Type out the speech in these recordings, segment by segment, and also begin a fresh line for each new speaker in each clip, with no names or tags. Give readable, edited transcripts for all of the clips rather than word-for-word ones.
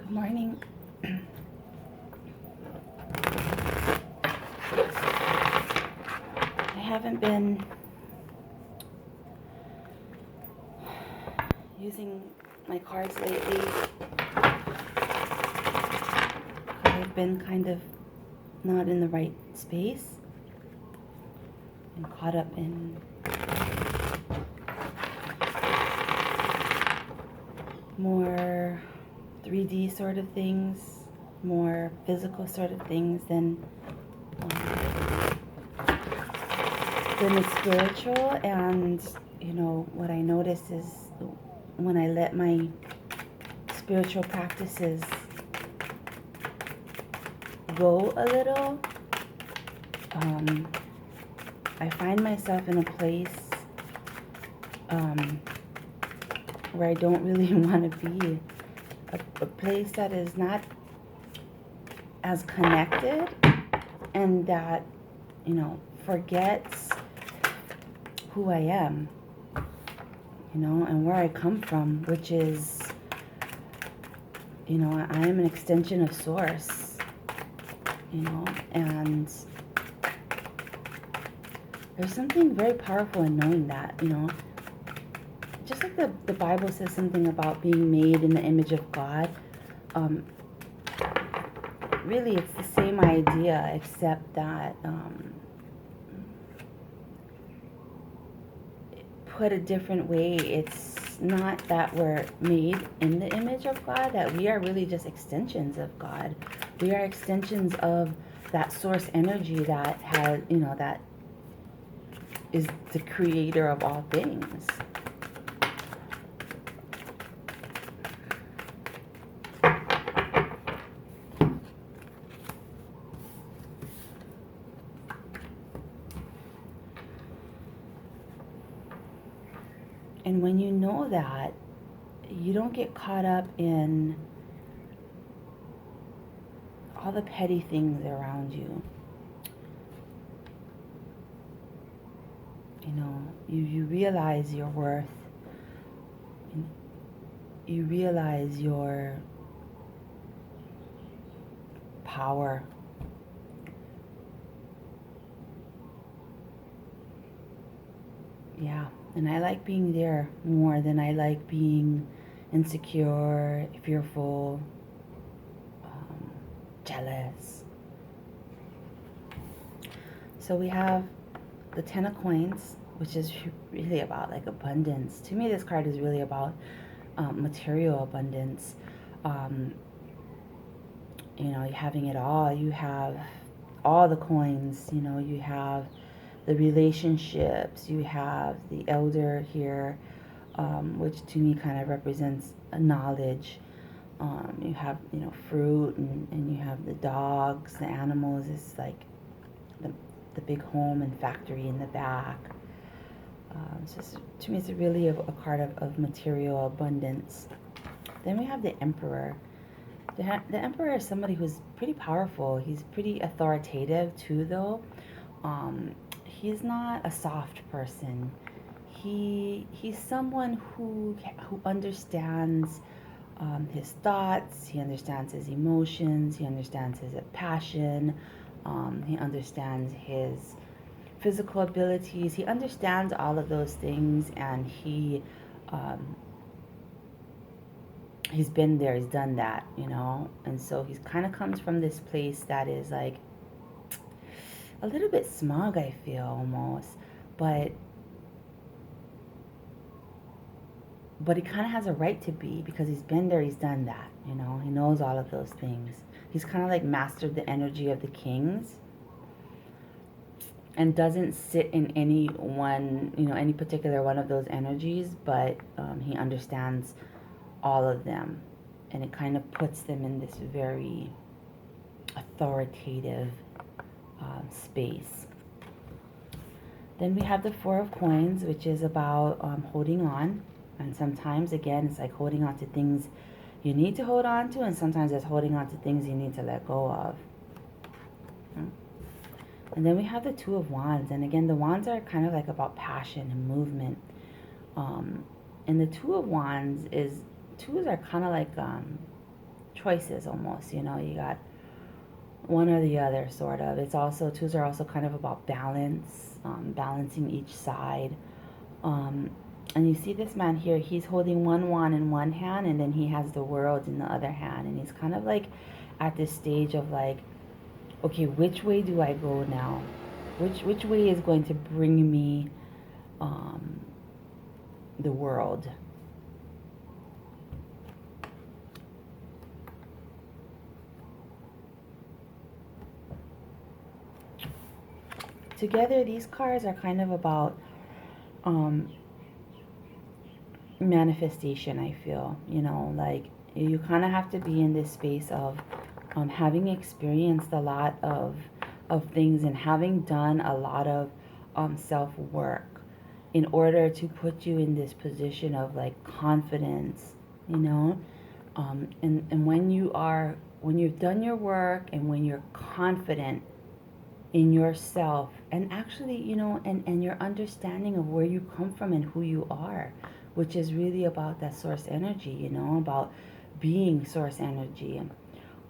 Good morning. I haven't been using my cards lately. I've been kind of not in the right space and caught up in more 3D sort of things, more physical sort of things than the spiritual. And what I notice is when I let my spiritual practices go a little, I find myself in a place where I don't really want to be, a place that is not as connected and that forgets who I am, and where I come from, which is, I am an extension of Source, and there's something very powerful in knowing that, just like the Bible says something about being made in the image of God. Really, it's the same idea, except that put a different way, it's not that we're made in the image of God, that we are really just extensions of God. We are extensions of that source energy that has, that is the creator of all things. And when you know that, you don't get caught up in all the petty things around you. You realize your worth. You realize your power. Yeah, and I like being there more than I like being insecure, fearful, jealous. So we have the Ten of Coins, which is really about like abundance. To me, this card is really about material abundance. You're having it all. You have all the coins. You have the relationships. You have the elder here, which to me kind of represents a knowledge. You have fruit, and you have the dogs, the animals. It's like the big home and factory in the back. So to me, it's really a card of material abundance. Then we have the Emperor. The Emperor is somebody who's pretty powerful. He's pretty authoritative too, though. He's not a soft person. He's someone who understands his thoughts. He understands his emotions. He understands his passion. He understands his physical abilities. He understands all of those things, and he's been there, he's done that, and so he kind of comes from this place that is like a little bit smug, I feel, almost, but he kind of has a right to be, because he's been there, he's done that, he knows all of those things. He's kind of like mastered the energy of the kings and doesn't sit in any one, any particular one of those energies, but he understands all of them, and it kind of puts them in this very authoritative space. Then we have the Four of Coins, which is about holding on, and sometimes, again, it's like holding on to things you need to hold on to, and sometimes it's holding on to things you need to let go of. And then we have the Two of Wands, and again, the wands are kind of like about passion and movement. And the Two of Wands twos are kind of like choices almost, you know, you got one or the other, sort of. It's also, twos are also kind of about balance, balancing each side. Um, and you see this man here, he's holding one wand in one hand, and then he has the world in the other hand. And he's kind of like at this stage of like, okay, which way do I go now? Which way is going to bring me um, the world? Together, these cards are kind of about um, manifestation, I feel. You know, like you kind of have to be in this space of having experienced a lot of things and having done a lot of self work in order to put you in this position of like confidence, you know. And when you've done your work and when you're confident in yourself, and actually, you know, and your understanding of where you come from and who you are, which is really about that source energy, you know, about being source energy.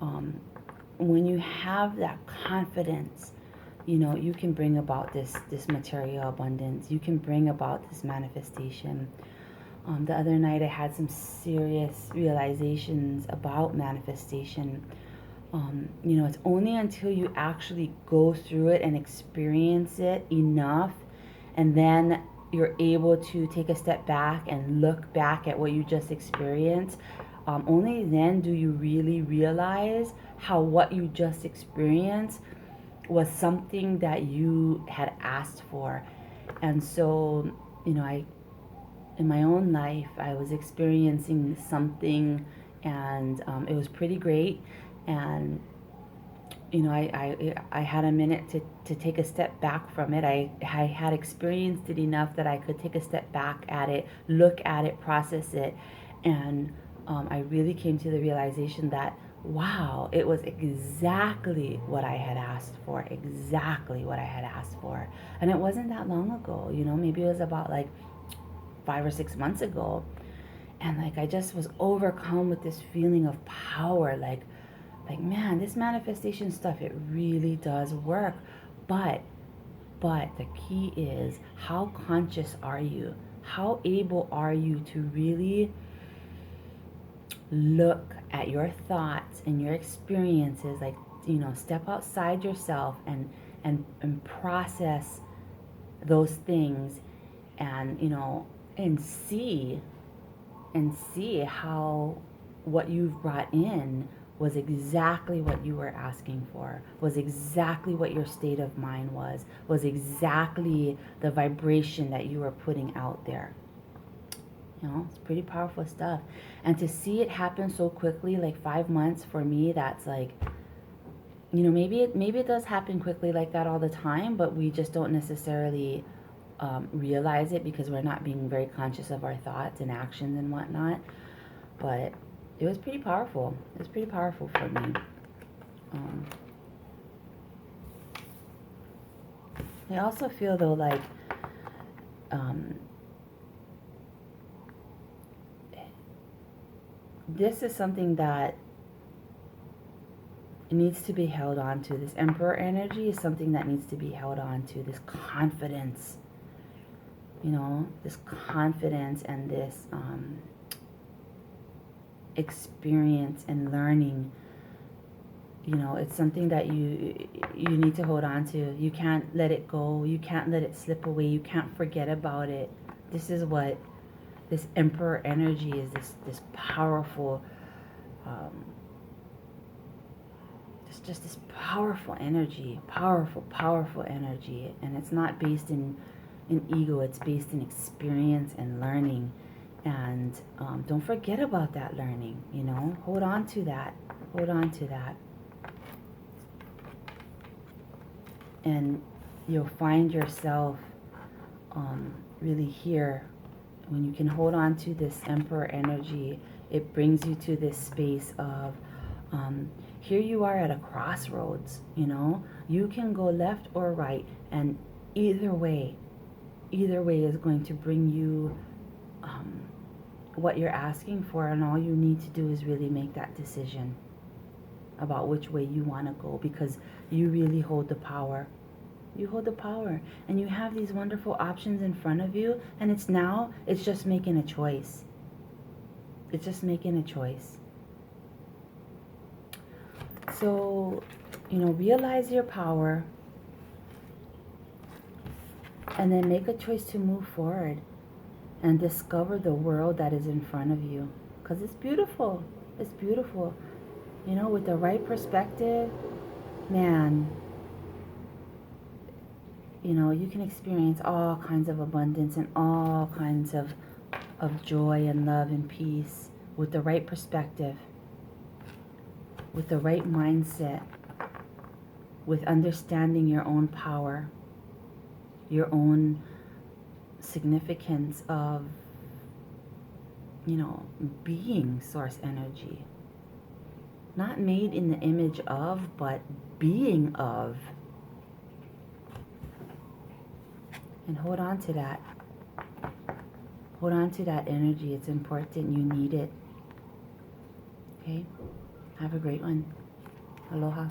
um, when you have that confidence, you know, you can bring about this material abundance. You can bring about this manifestation. The other night I had some serious realizations about manifestation. You know, it's only until you actually go through it and experience it enough, and then you're able to take a step back and look back at what you just experienced. Only then do you really realize how what you just experienced was something that you had asked for. And so, you know, in my own life, I was experiencing something, and it was pretty great. And you know, I had a minute to take a step back from it. I had experienced it enough that I could take a step back at it, look at it, process it. And I really came to the realization that, wow, it was exactly what I had asked for, exactly what I had asked for. And it wasn't that long ago, you know, maybe it was about like 5 or 6 months ago. And like I just was overcome with this feeling of power, like man, this manifestation stuff, it really does work. but but the key is, how conscious are you? How able are you to really look at your thoughts and your experiences, like, you know, step outside yourself and process those things, and you know, and see how what you've brought in was exactly what you were asking for, was exactly what your state of mind was exactly the vibration that you were putting out there. You know, it's pretty powerful stuff. And to see it happen so quickly, like 5 months for me, that's like, you know, maybe it does happen quickly like that all the time, but we just don't necessarily realize it because we're not being very conscious of our thoughts and actions and whatnot. But it was pretty powerful. It was pretty powerful for me. Um, I also feel though like um, this is something that needs to be held on to. This Emperor energy is something that needs to be held on to. This confidence, you know, this confidence and this experience and learning. You know, it's something that you need to hold on to. You can't let it go. You can't let it slip away. You can't forget about it. This is what this Emperor energy is. This powerful, um, just this powerful energy, powerful energy, and it's not based in ego. It's based in experience and learning. And don't forget about that learning. You know, hold on to that. Hold on to that. And you'll find yourself really here when you can hold on to this Emperor energy. It brings you to this space of here you are at a crossroads. You know, you can go left or right, and either way is going to bring you what you're asking for, and all you need to do is really make that decision about which way you want to go, because you really hold the power. You hold the power, and you have these wonderful options in front of you, and it's just making a choice. It's just making a choice. So, realize your power, and then make a choice to move forward and discover the world that is in front of you, because it's beautiful. It's beautiful. With the right perspective, man, you can experience all kinds of abundance and all kinds of joy and love and peace with the right perspective, with the right mindset, with understanding your own power, your own significance of, being source energy. Not made in the image of, but being of. And hold on to that. Hold on to that energy. It's important. You need it. Okay? Have a great one. Aloha.